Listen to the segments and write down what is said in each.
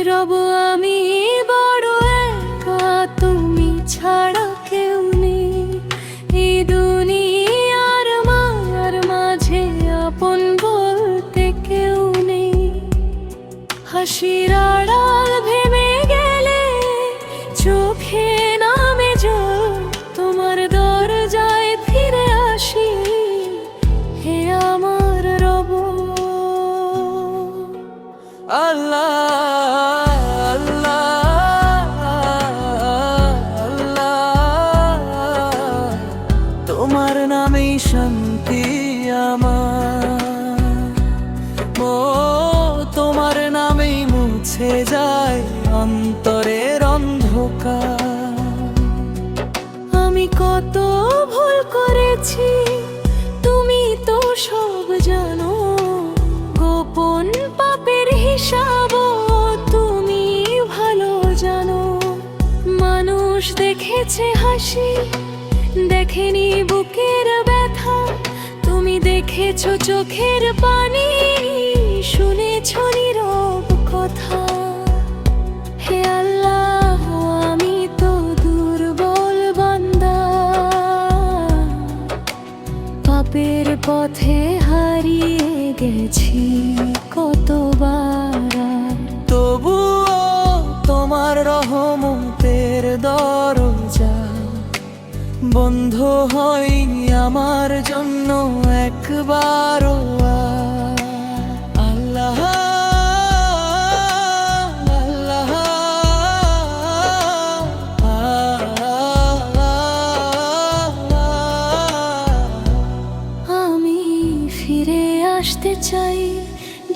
রব আমি বড় একা, তুমি ছাড়া কেউ নেই। এই দুনিয়ার মায়ার মাঝে আপন বলতে কেউ নেই। হাসির আড়াল ভেবে গেলে চোখে নামে জল, তোমার দরজায় ফিরে আসি হে আমার রব। আল্লাহ আল্লাহ আল্লাহ, তোমার নামেই শান্তি আমার। ও তোমার নামেই মুছে যায় অন্তরের অন্ধকার। আমি কত ভুল করেছি তুমি তো সব জানো, গোপন পাপের হিসাব তুমি ভালো জানো। মানুষ দেখেছে হাসি, দেখেনি বুকের ব্যথা, তুমি দেখেছো চোখের পানি, শুনেছো নীরব কথা। হে আল্লাহ আমি তো দুর্বল বান্দা, পাপের পথে হারিয়ে গেছি কতবার। তবুও তোমার রহমতের দরজা বন্ধ হয়নি আমার জন্য একবারও। আল্লাহ আল্লাহ আমি ফিরে আসতে চাই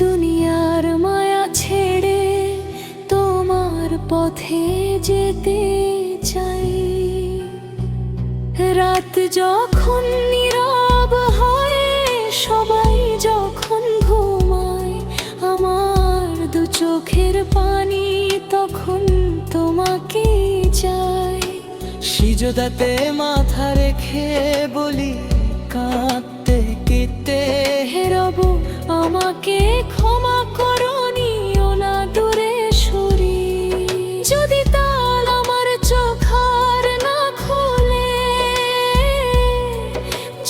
দুনিয়ার মায়া ছেড়ে, তোমার পথে যেতে চাই। রাত যখন নীরব হয়, সবাই যখন ঘুমায়, আমার দু চোখের পানি তখন তোমাকে চাই। সিজদাতে মাথা রেখে বলি কাঁদতে কেটে, হে রব আমাকে ক্ষমা করো, নিও না দূরে সরি। যদি তাল আমার চোখ আর না খোলে,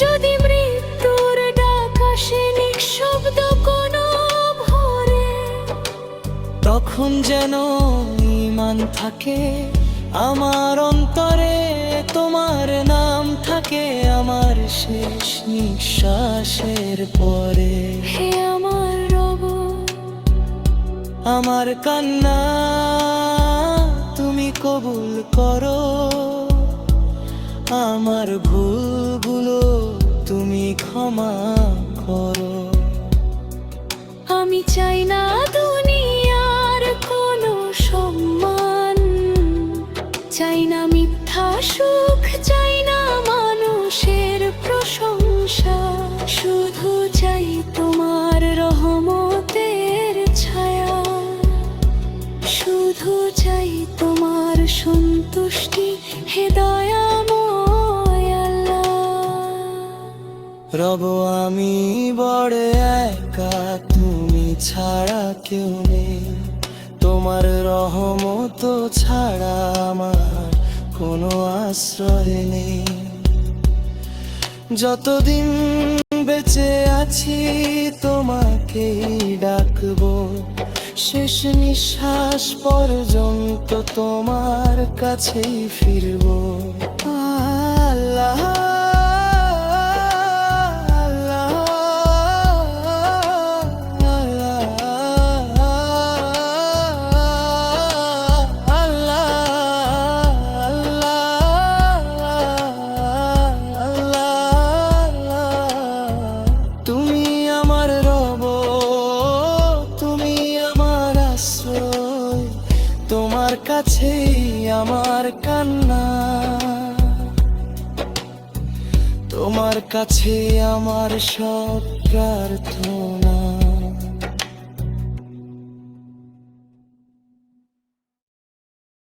যদি মৃত্যুর ডাক আসে নিঃশব্দ কোনো ভোরে, তখন যেন ঈমান থাকে আমার অন্তরে, তোমার নাম থাকে আমার শেষ নিঃশ্বাসের পরে। হে আমার রব আমার কান্না তুমি কবুল করো, আমার ভুলগুলো তুমি ক্ষমা করো। আমি চাই না দুনিয়ার কোনো সম্মান, চাই না মিথ্যা সুখ, চাই না মানুষের প্রশংসা। শুধু চাই তোমার রহমতের ছায়া, শুধু চাই তোমার সন্তুষ্টি হে দয়াময় আল্লাহ। রব আমি বড় একা, তুমি ছাড়া কেউ নেই। তোমার রহমত ছাড়া আমার কোনো আশ্রয় নেই। যতদিন বেঁচে আছি তোমাকেই ডাকবো, শেষ নিঃশ্বাস পর্যন্ত তোমার কাছেই ফিরবো। আল্লাহ তোমার কাছেই আমার কান্না, তোমার কাছে আমার সব প্রার্থনা।